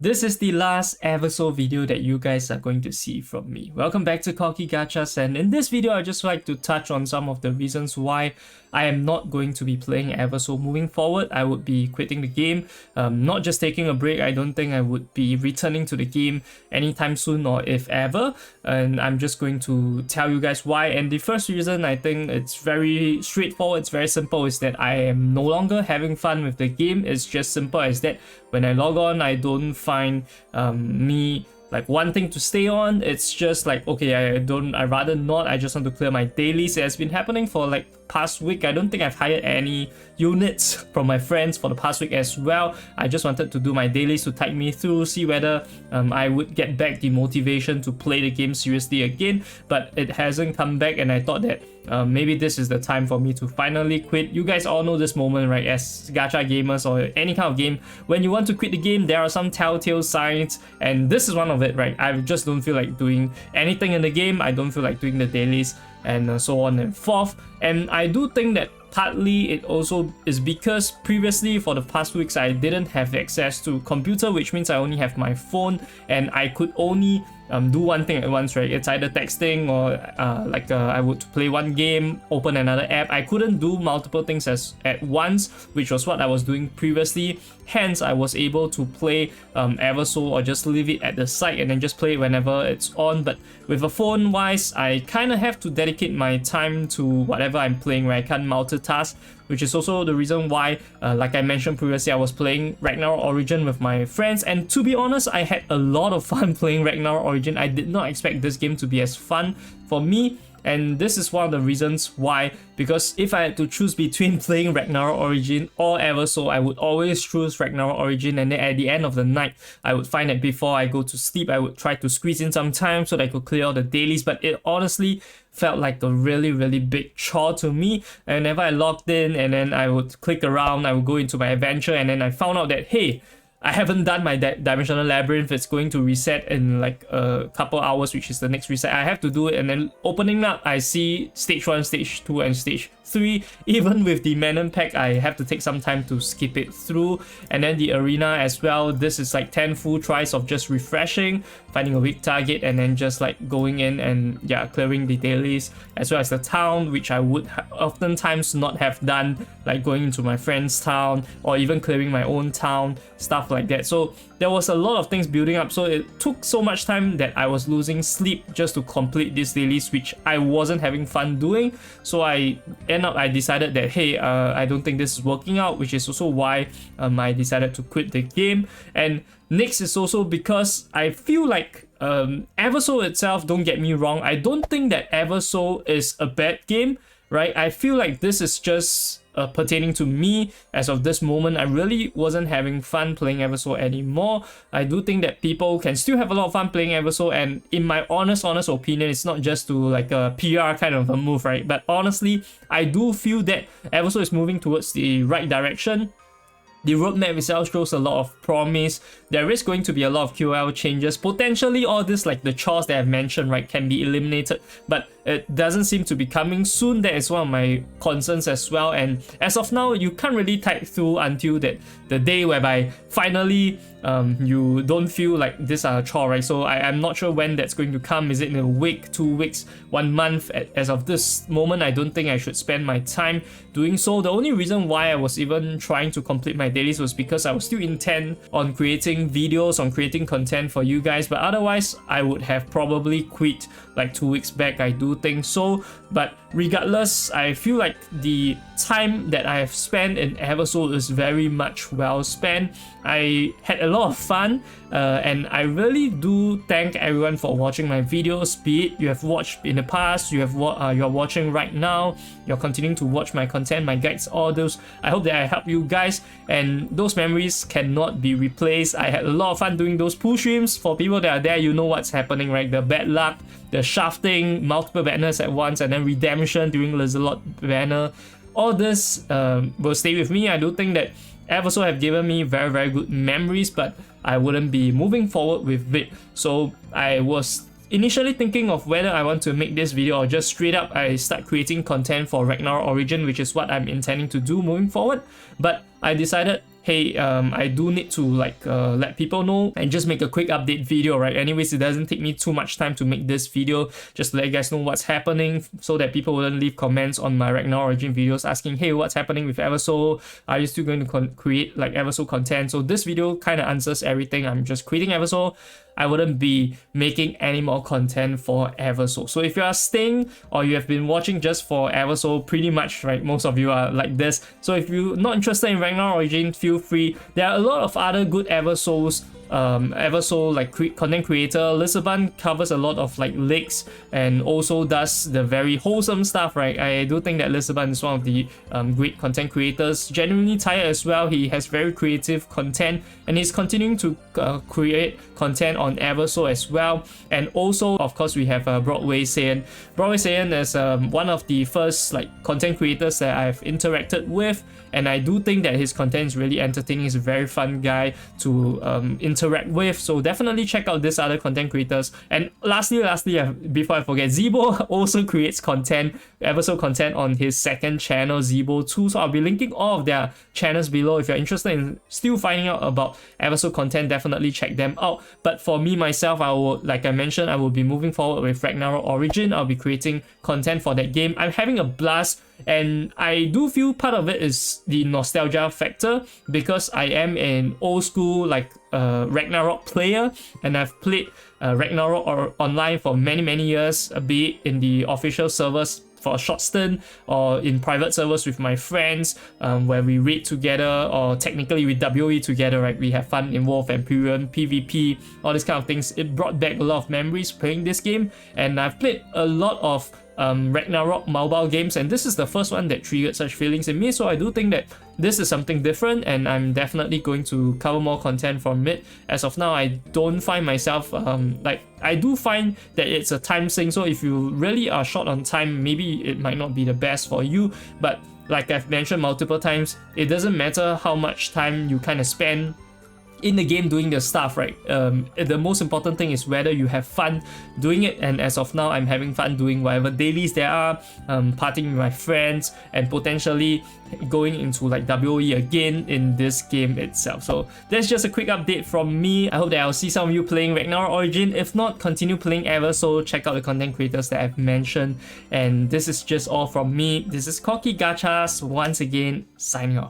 This is the last Eversoul video that you guys are going to see from me. Welcome back to Corky Gachas, and in this video I'd just like to touch on some of the reasons why I am not going to be playing Eversoul moving forward. I would be quitting the game, not just taking a break. I don't think I would be returning to the game anytime soon or if ever, and I'm just going to tell you guys why. And the first reason, I think it's very straightforward, it's very simple, is that I am no longer having fun with the game. It's just simple as that. When I log on, I don't find me like wanting to stay on. It's just like, okay, I rather not. I just want to clear my dailies. It has been happening for like past week. I don't think I've hired any units from my friends for the past week as well. I just wanted to do my dailies to tide me through, see whether I would get back the motivation to play the game seriously again, but it hasn't come back, and I thought that maybe this is the time for me to finally quit. You guys all know this moment, right? As gacha gamers or any kind of game, when you want to quit the game, there are some telltale signs, and this is one of it, right? I just don't feel like doing anything in the game. I don't feel like doing the dailies, and so on and forth. And I do think that partly it also is because previously for the past weeks I didn't have access to computer, which means I only have my phone, and I could only do one thing at once, right? It's either texting or I would play one game, open another app. I couldn't do multiple things at once, which was what I was doing previously. Hence, I was able to play Eversoul or just leave it at the side and then just play it whenever it's on. But with a phone wise, I kind of have to dedicate my time to whatever I'm playing, where I can't multitask, which is also the reason why, like I mentioned previously, I was playing Ragnarok Origin with my friends, and to be honest, I had a lot of fun playing Ragnarok Origin. I did not expect this game to be as fun for me, and this is one of the reasons why, because if I had to choose between playing Ragnarok Origin or Eversoul, I would always choose Ragnarok Origin, and then at the end of the night, I would find that before I go to sleep, I would try to squeeze in some time so that I could clear all the dailies, but it honestly felt like a really big chore to me. And whenever I logged in and then I would click around, I would go into my adventure, and then I found out that, hey, I haven't done my dimensional labyrinth. It's going to reset in like a couple hours, which is the next reset. I have to do it, and then opening up, I see stage 1, stage 2, and stage 3. Even with the Manon pack, I have to take some time to skip it through. And then the arena as well. This is like 10 full tries of just refreshing, finding a weak target, and then just like going in and clearing the dailies, as well as the town, which I would oftentimes not have done, like going into my friend's town or even clearing my own town, stuff like that. So there was a lot of things building up, so it took so much time that I was losing sleep just to complete these dailies, which I wasn't having fun doing. So I decided that, hey, I don't think this is working out, which is also why I decided to quit the game. And next is also because I feel like Eversoul itself, don't get me wrong, I don't think that Eversoul is a bad game, right? I feel like this is just pertaining to me as of this moment. I really wasn't having fun playing Eversoul anymore. I do think that people can still have a lot of fun playing Eversoul, and in my honest opinion, it's not just to like a PR kind of a move, right? But honestly, I do feel that Eversoul is moving towards the right direction. The roadmap itself shows a lot of promise. There is going to be a lot of QL changes. Potentially all this, like the chores that I've mentioned, right, can be eliminated, but it doesn't seem to be coming soon. That is one of my concerns as well. And as of now, you can't really tide through until that the day whereby finally you don't feel like this are a chore, right? So I'm not sure when that's going to come. Is it in a week, 2 weeks, 1 month? As of this moment, I don't think I should spend my time doing so. The only reason why I was even trying to complete my dailies was because I was still intent on creating videos, on creating content for you guys, but otherwise I would have probably quit like 2 weeks back. I do think so. But regardless, I feel like the time that I have spent in Eversoul is very much well spent. I had a lot of fun, and I really do thank everyone for watching my videos. Be it you have watched in the past, you're watching right now, you're continuing to watch my content, my guides, all those. I hope that I help you guys, and those memories cannot be replaced. I had a lot of fun doing those pull streams. For people that are there, you know what's happening, right? The bad luck, the shafting, multiple banners at once, and then redemption during Lizalot banner. All this will stay with me. I do think that Eversoul have given me very good memories, but I wouldn't be moving forward with it. So I was initially thinking of whether I want to make this video or just straight up I start creating content for Ragnarok Origin, which is what I'm intending to do moving forward. But I decided, hey, I do need to like let people know and just make a quick update video, right? Anyways, it doesn't take me too much time to make this video, just to let you guys know what's happening, so that people wouldn't leave comments on my Ragnar Origin videos asking, hey, what's happening with Eversoul? Are you still going to create like Eversoul content? So this video kind of answers everything. I'm just creating Eversoul. I wouldn't be making any more content for Eversoul. So if you are staying or you have been watching just for Eversoul, pretty much, right, most of you are like this. So if you're not interested in Ragnar Origin, feel free. There are a lot of other good Eversouls. Eversoul like content creator Lissaban covers a lot of like leaks and also does the very wholesome stuff, right? I do think that Lissaban is one of the great content creators. Genuinely tired as well. He has very creative content and he's continuing to create content on Eversoul as well. And also, of course, we have Broadway Saiyan. Broadway Saiyan is one of the first like content creators that I've interacted with, and I do think that his content is really entertaining. He's a very fun guy to interact with, so definitely check out these other content creators. And lastly, before I forget, Zibo also creates content, Eversoul content on his second channel, Zibo 2. So I'll be linking all of their channels below. If you're interested in still finding out about Eversoul content, definitely check them out. But for me myself, I will, like I mentioned, I will be moving forward with Ragnarok Origin. I'll be creating content for that game. I'm having a blast, and I do feel part of it is the nostalgia factor, because I am an old school like Ragnarok player, and I've played Ragnarok online for many years, be it in the official servers for a short stint or in private servers with my friends, where we raid together, or technically we WoE together, right? We have fun in War of Empyrean, PvP, all these kind of things. It brought back a lot of memories playing this game, and I've played a lot of Ragnarok mobile games, and this is the first one that triggered such feelings in me. So I do think that this is something different, and I'm definitely going to cover more content from it. As of now, I don't find myself like, I do find that it's a time sink, so if you really are short on time, maybe it might not be the best for you. But like I've mentioned multiple times, it doesn't matter how much time you kind of spend in the game doing the stuff, right? The most important thing is whether you have fun doing it, and as of now, I'm having fun doing whatever dailies there are, partying with my friends, and potentially going into like WoE again in this game itself. So that's just a quick update from me. I hope that I'll see some of you playing Ragnar Origin. If not, continue playing Eversoul. Check out the content creators that I've mentioned. And this is just all from me. This is Cocky Gachas once again, signing off.